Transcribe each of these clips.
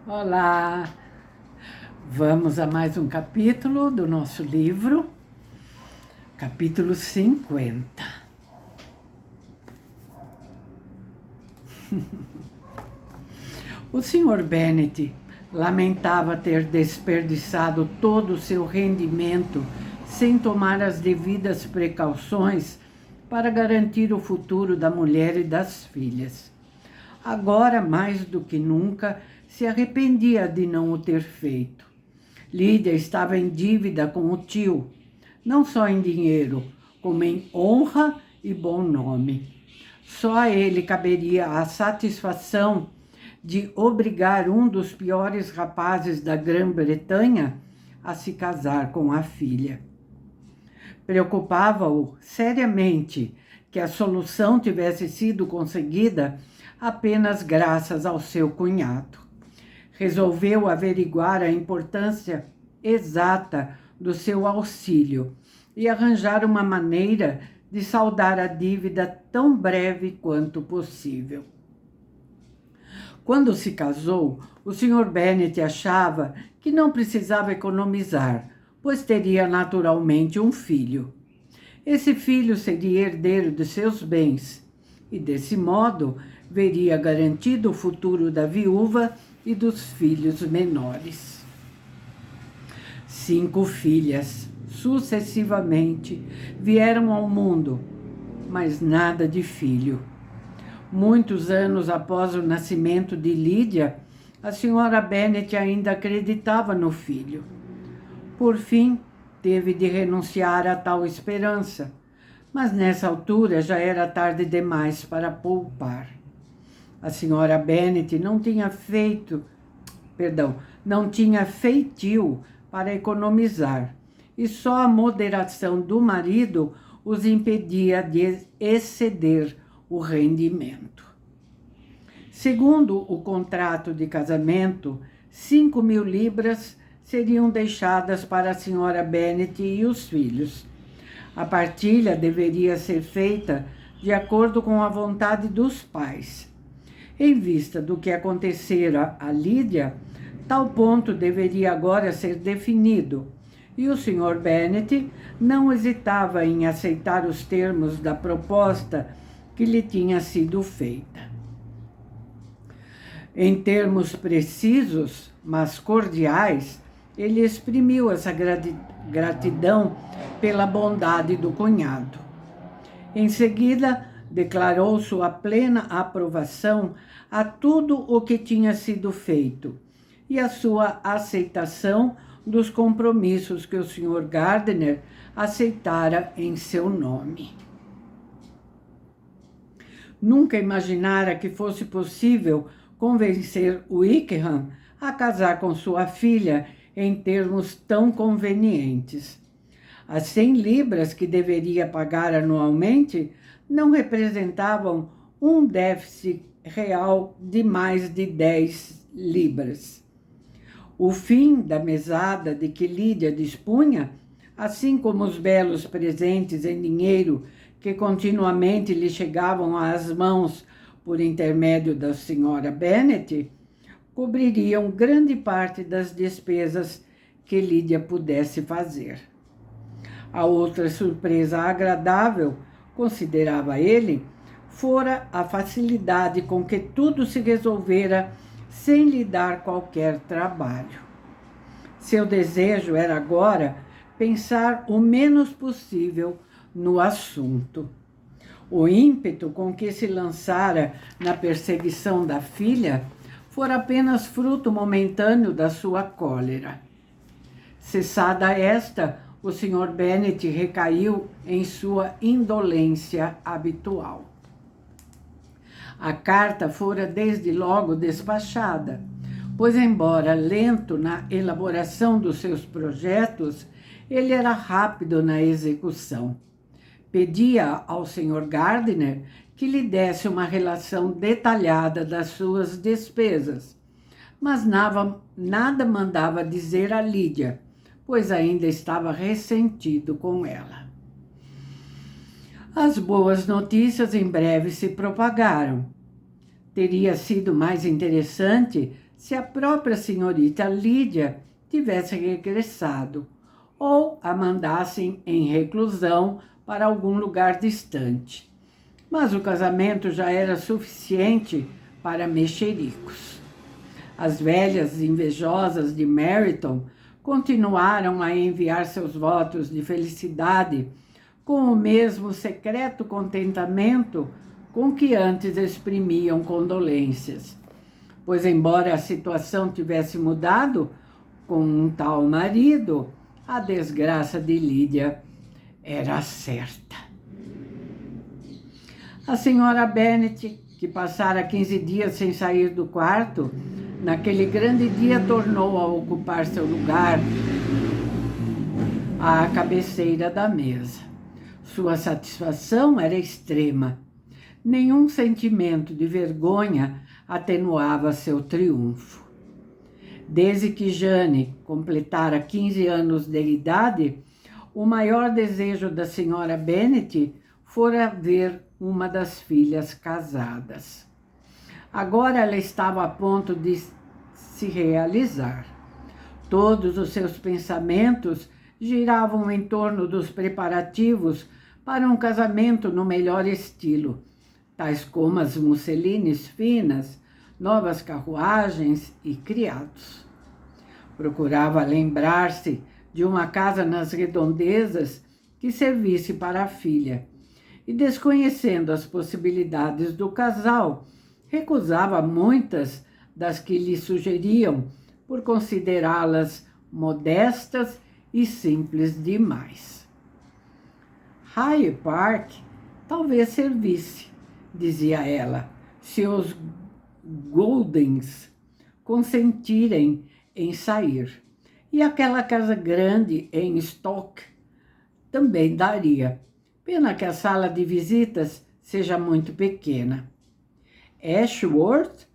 Olá! Vamos a mais um capítulo do nosso livro, capítulo 50. O Sr. Bennet lamentava ter desperdiçado todo o seu rendimento sem tomar as devidas precauções para garantir o futuro da mulher e das filhas. Agora, mais do que nunca, se arrependia de não o ter feito. Lídia estava em dívida com o tio, não só em dinheiro, como em honra e bom nome. Só a ele caberia a satisfação de obrigar um dos piores rapazes da Grã-Bretanha a se casar com a filha. Preocupava-o seriamente que a solução tivesse sido conseguida apenas graças ao seu cunhado. Resolveu averiguar a importância exata do seu auxílio e arranjar uma maneira de saldar a dívida tão breve quanto possível. Quando se casou, o Sr. Bennet achava que não precisava economizar, pois teria naturalmente um filho. Esse filho seria herdeiro de seus bens e, desse modo, veria garantido o futuro da viúva e dos filhos menores. 5 filhas, sucessivamente, vieram ao mundo, mas nada de filho. Muitos anos após o nascimento de Lídia, a senhora Bennet ainda acreditava no filho. Por fim, teve de renunciar a tal esperança, mas nessa altura já era tarde demais para poupar. A senhora Bennet não tinha feitio para economizar, e só a moderação do marido os impedia de exceder o rendimento. Segundo o contrato de casamento, 5.000 libras seriam deixadas para a senhora Bennet e os filhos. A partilha deveria ser feita de acordo com a vontade dos pais. Em vista do que acontecera a Lídia, tal ponto deveria agora ser definido, e o Sr. Bennet não hesitava em aceitar os termos da proposta que lhe tinha sido feita. Em termos precisos, mas cordiais, ele exprimiu essa gratidão pela bondade do cunhado. Em seguida, declarou sua plena aprovação a tudo o que tinha sido feito e a sua aceitação dos compromissos que o Sr. Gardiner aceitara em seu nome. Nunca imaginara que fosse possível convencer Wickham a casar com sua filha em termos tão convenientes. As 100 libras que deveria pagar anualmente não representavam um déficit real de mais de 10 libras. O fim da mesada de que Lídia dispunha, assim como os belos presentes em dinheiro que continuamente lhe chegavam às mãos por intermédio da senhora Bennet, cobririam grande parte das despesas que Lídia pudesse fazer. A outra surpresa agradável, considerava ele, fora a facilidade com que tudo se resolvera sem lhe dar qualquer trabalho. Seu desejo era agora pensar o menos possível no assunto. O ímpeto com que se lançara na perseguição da filha fora apenas fruto momentâneo da sua cólera. Cessada esta, o Sr. Bennet recaiu em sua indolência habitual. A carta fora desde logo despachada, pois, embora lento na elaboração dos seus projetos, ele era rápido na execução. Pedia ao Sr. Gardiner que lhe desse uma relação detalhada das suas despesas, mas nada mandava dizer a Lídia, pois ainda estava ressentido com ela. As boas notícias em breve se propagaram. Teria sido mais interessante se a própria senhorita Lídia tivesse regressado ou a mandassem em reclusão para algum lugar distante. Mas o casamento já era suficiente para mexericos. As velhas invejosas de Meryton continuaram a enviar seus votos de felicidade com o mesmo secreto contentamento com que antes exprimiam condolências. Pois, embora a situação tivesse mudado com um tal marido, a desgraça de Lídia era certa. A senhora Bennet, que passara 15 dias sem sair do quarto, naquele grande dia tornou a ocupar seu lugar à cabeceira da mesa. Sua satisfação era extrema. Nenhum sentimento de vergonha atenuava seu triunfo. Desde que Jane completara 15 anos de idade, o maior desejo da senhora Bennet fora ver uma das filhas casadas. Agora ela estava a ponto de se realizar. Todos os seus pensamentos giravam em torno dos preparativos para um casamento no melhor estilo, tais como as musselines finas, novas carruagens e criados. Procurava lembrar-se de uma casa nas redondezas que servisse para a filha, e desconhecendo as possibilidades do casal, recusava muitas das que lhe sugeriam por considerá-las modestas e simples demais. Hyde Park talvez servisse, dizia ela, se os Goldens consentirem em sair. E aquela casa grande em Stoke também daria. Pena que a sala de visitas seja muito pequena. Ashworth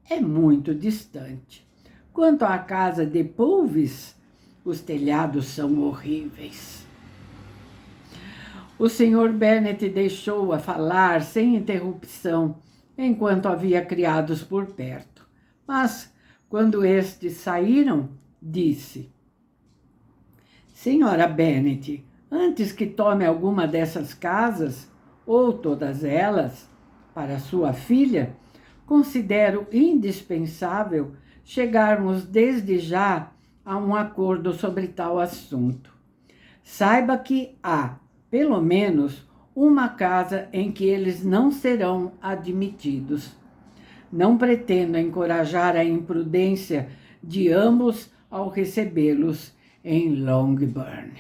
é muito distante. Quanto à casa de Pulvis, os telhados são horríveis. O Sr. Bennet deixou-a falar sem interrupção, enquanto havia criados por perto. Mas, quando estes saíram, disse: Senhora Bennet, antes que tome alguma dessas casas, ou todas elas, para sua filha, considero indispensável chegarmos desde já a um acordo sobre tal assunto. Saiba que há, pelo menos, uma casa em que eles não serão admitidos. Não pretendo encorajar a imprudência de ambos ao recebê-los em Longbourn.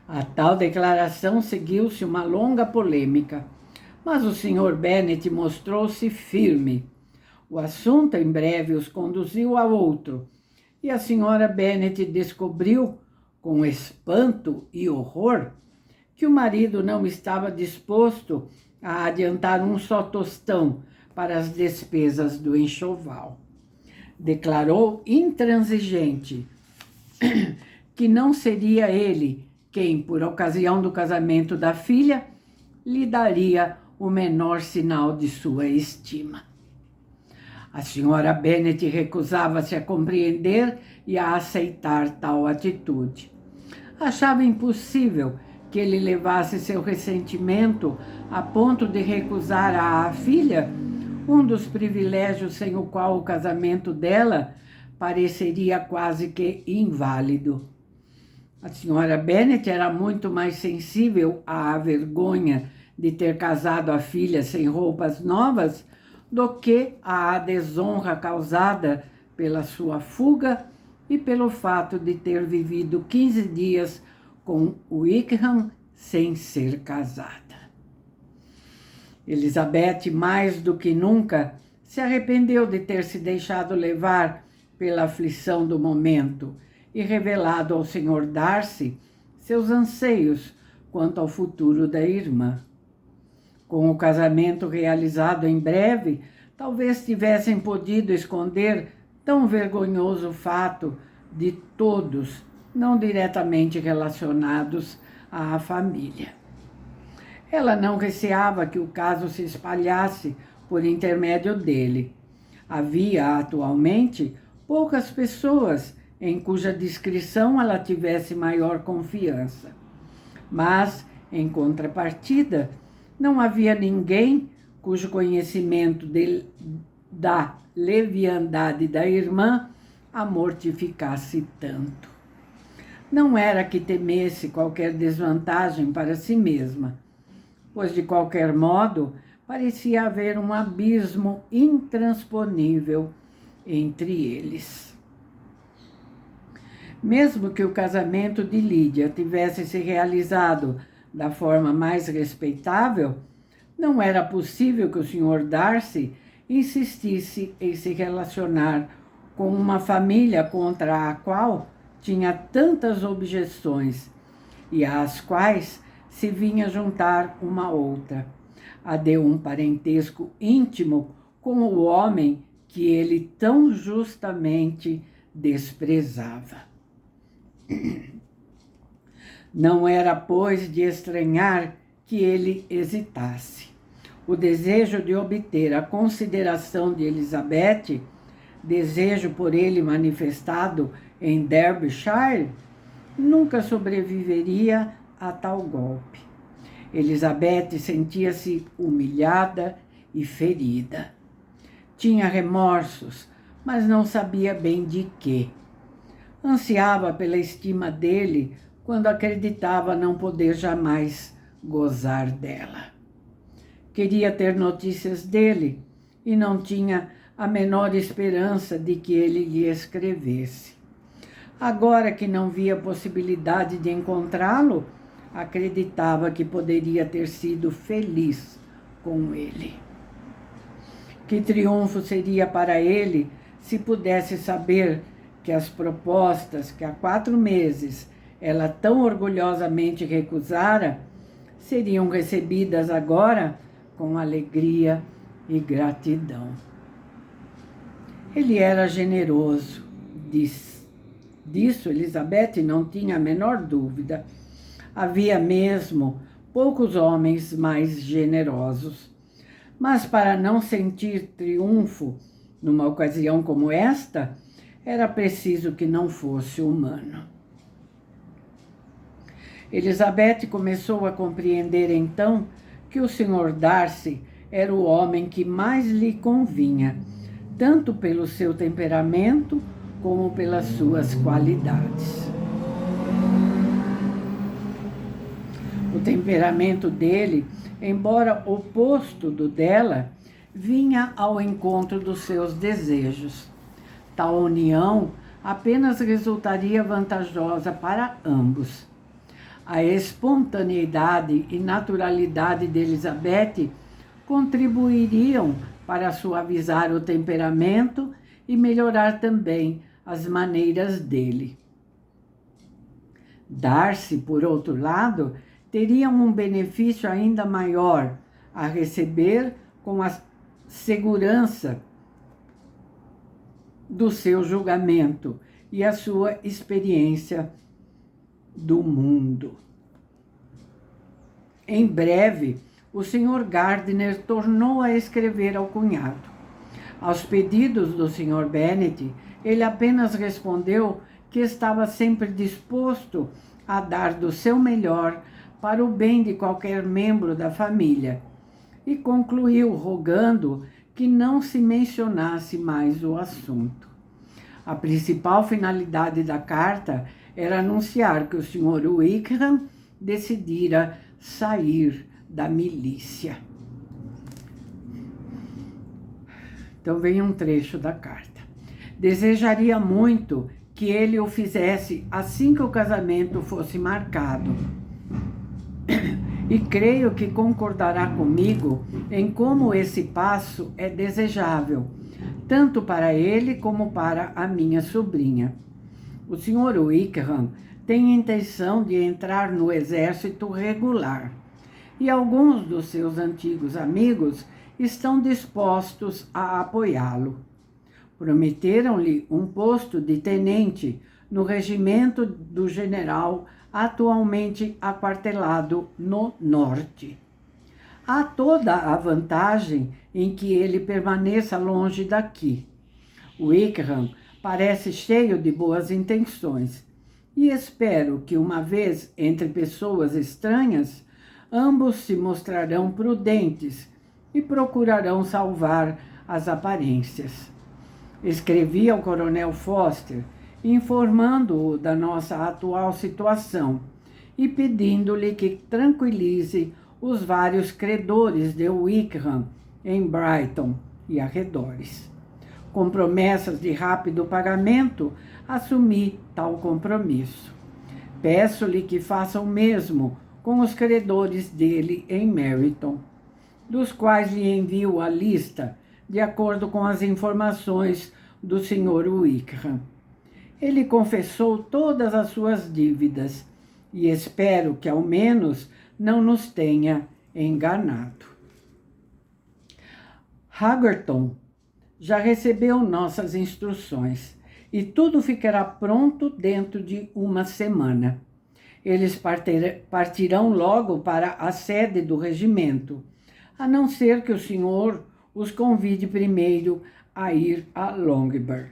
A tal declaração seguiu-se uma longa polêmica, mas o Sr. Bennet mostrou-se firme. O assunto em breve os conduziu a outro, e a Sra. Bennet descobriu, com espanto e horror, que o marido não estava disposto a adiantar um só tostão para as despesas do enxoval. Declarou intransigente que não seria ele quem, por ocasião do casamento da filha, lhe daria o menor sinal de sua estima. A senhora Bennet recusava-se a compreender e a aceitar tal atitude. Achava impossível que ele levasse seu ressentimento a ponto de recusar à filha um dos privilégios sem o qual o casamento dela pareceria quase que inválido. A senhora Bennet era muito mais sensível à vergonha de ter casado a filha sem roupas novas do que à desonra causada pela sua fuga e pelo fato de ter vivido 15 dias com Wickham sem ser casada. Elizabeth, mais do que nunca, se arrependeu de ter se deixado levar pela aflição do momento e revelado ao Sr. Darcy seus anseios quanto ao futuro da irmã. Com o casamento realizado em breve, talvez tivessem podido esconder tão vergonhoso fato de todos, não diretamente relacionados à família. Ela não receava que o caso se espalhasse por intermédio dele. Havia, atualmente, poucas pessoas em cuja descrição ela tivesse maior confiança. Mas, em contrapartida, não havia ninguém cujo conhecimento da leviandade da irmã a mortificasse tanto. Não era que temesse qualquer desvantagem para si mesma, pois, de qualquer modo, parecia haver um abismo intransponível entre eles. Mesmo que o casamento de Lídia tivesse se realizado da forma mais respeitável, não era possível que o Sr. Darcy insistisse em se relacionar com uma família contra a qual tinha tantas objeções e às quais se vinha juntar uma outra, a de um parentesco íntimo com o homem que ele tão justamente desprezava. Não era, pois, de estranhar que ele hesitasse. O desejo de obter a consideração de Elizabeth, desejo por ele manifestado em Derbyshire, nunca sobreviveria a tal golpe. Elizabeth sentia-se humilhada e ferida. Tinha remorsos, mas não sabia bem de quê. Ansiava pela estima dele quando acreditava não poder jamais gozar dela. Queria ter notícias dele e não tinha a menor esperança de que ele lhe escrevesse. Agora que não via possibilidade de encontrá-lo, acreditava que poderia ter sido feliz com ele. Que triunfo seria para ele se pudesse saber que as propostas que há 4 meses ela tão orgulhosamente recusara seriam recebidas agora com alegria e gratidão. Ele era generoso, disso Elizabeth não tinha a menor dúvida. Havia mesmo poucos homens mais generosos. Mas para não sentir triunfo numa ocasião como esta, era preciso que não fosse humano. Elizabeth começou a compreender então que o Sr. Darcy era o homem que mais lhe convinha, tanto pelo seu temperamento como pelas suas qualidades. O temperamento dele, embora oposto do dela, vinha ao encontro dos seus desejos. Tal união apenas resultaria vantajosa para ambos. A espontaneidade e naturalidade de Elizabeth contribuiriam para suavizar o temperamento e melhorar também as maneiras dele. Darcy, por outro lado, teria um benefício ainda maior a receber com a segurança do seu julgamento e a sua experiência do mundo. Em breve, o Sr. Gardiner tornou a escrever ao cunhado. Aos pedidos do Sr. Bennet, ele apenas respondeu que estava sempre disposto a dar do seu melhor para o bem de qualquer membro da família, e concluiu rogando que não se mencionasse mais o assunto. A principal finalidade da carta era anunciar que o Sr. Wickham decidira sair da milícia. Então vem um trecho da carta. Desejaria muito que ele o fizesse assim que o casamento fosse marcado. E creio que concordará comigo em como esse passo é desejável, tanto para ele como para a minha sobrinha. O Sr. Wickham tem intenção de entrar no exército regular, e alguns dos seus antigos amigos estão dispostos a apoiá-lo. Prometeram-lhe um posto de tenente no regimento do general atualmente aquartelado no norte. há toda a vantagem em que ele permaneça longe daqui. O Wickham parece cheio de boas intenções e espero que, uma vez entre pessoas estranhas, ambos se mostrarão prudentes e procurarão salvar as aparências. Escrevi ao Coronel Foster, informando-o da nossa atual situação e pedindo-lhe que tranquilize os vários credores de Wickham em Brighton e arredores. Com promessas de rápido pagamento, assumi tal compromisso. Peço-lhe que faça o mesmo com os credores dele em Meryton, dos quais lhe envio a lista, de acordo com as informações do Sr. Wickham. Ele confessou todas as suas dívidas e espero que, ao menos, não nos tenha enganado. Haggerton já recebeu nossas instruções e tudo ficará pronto dentro de uma semana. Eles partirão logo para a sede do regimento, a não ser que o senhor os convide primeiro a ir a Longbourn.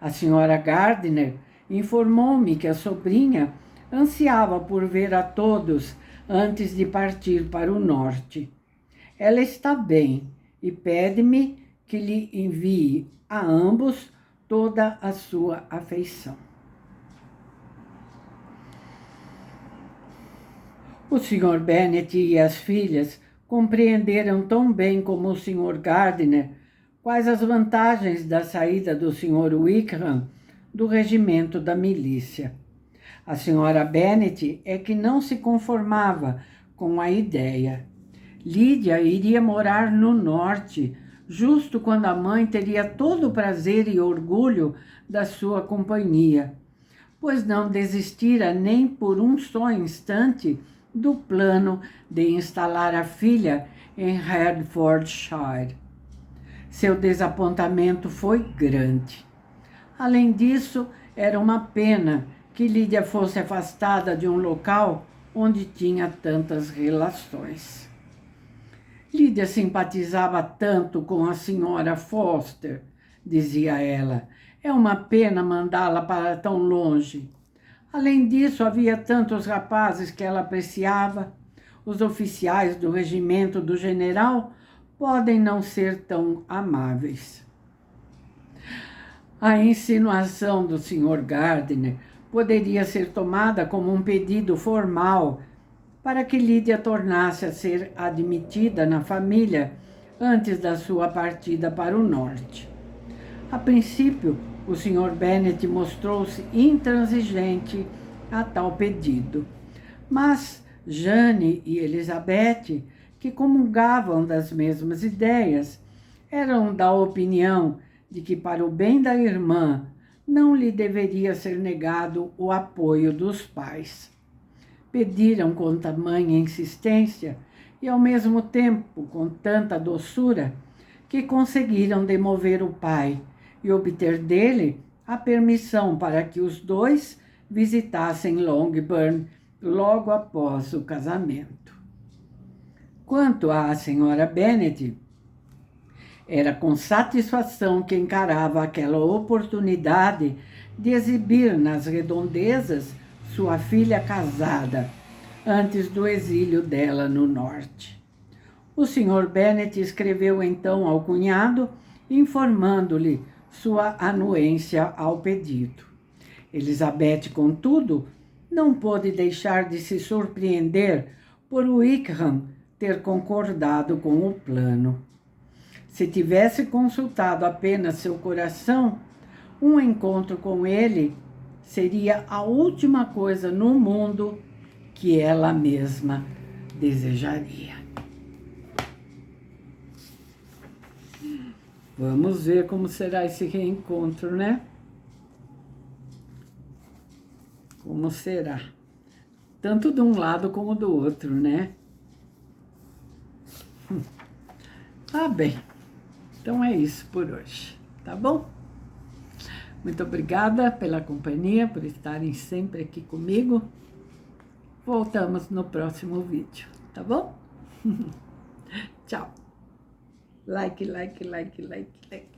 A senhora Gardiner informou-me que a sobrinha ansiava por ver a todos antes de partir para o norte. Ela está bem e pede-me que lhe envie a ambos toda a sua afeição. O Sr. Bennet e as filhas compreenderam tão bem como o Sr. Gardiner quais as vantagens da saída do Sr. Wickham do regimento da milícia. A Sra. Bennet é que não se conformava com a ideia. Lídia iria morar no norte, justo quando a mãe teria todo o prazer e orgulho da sua companhia, pois não desistira nem por um só instante do plano de instalar a filha em Hertfordshire. Seu desapontamento foi grande. Além disso, era uma pena que Lídia fosse afastada de um local onde tinha tantas relações. Lídia simpatizava tanto com a senhora Foster, dizia ela. É uma pena mandá-la para tão longe. Além disso, havia tantos rapazes que ela apreciava. Os oficiais do regimento do general podem não ser tão amáveis. A insinuação do Sr. Gardiner poderia ser tomada como um pedido formal para que Lídia tornasse a ser admitida na família antes da sua partida para o norte. A princípio, o Sr. Bennet mostrou-se intransigente a tal pedido, mas Jane e Elizabeth, que comungavam das mesmas ideias, eram da opinião de que, para o bem da irmã, não lhe deveria ser negado o apoio dos pais. Pediram com tamanha insistência e, ao mesmo tempo, com tanta doçura, que conseguiram demover o pai e obter dele a permissão para que os dois visitassem Longbourn logo após o casamento. Quanto à senhora Bennet, era com satisfação que encarava aquela oportunidade de exibir nas redondezas sua filha casada, antes do exílio dela no norte. O Sr. Bennet escreveu então ao cunhado, informando-lhe sua anuência ao pedido. Elizabeth, contudo, não pôde deixar de se surpreender por Wickham ter concordado com o plano. Se tivesse consultado apenas seu coração, um encontro com ele seria a última coisa no mundo que ela mesma desejaria. Vamos ver como será esse reencontro, né? Como será? Tanto de um lado como do outro, né? Tá bem. Então é isso por hoje, tá bom? Muito obrigada pela companhia, por estarem sempre aqui comigo. Voltamos no próximo vídeo, tá bom? Tchau. Like.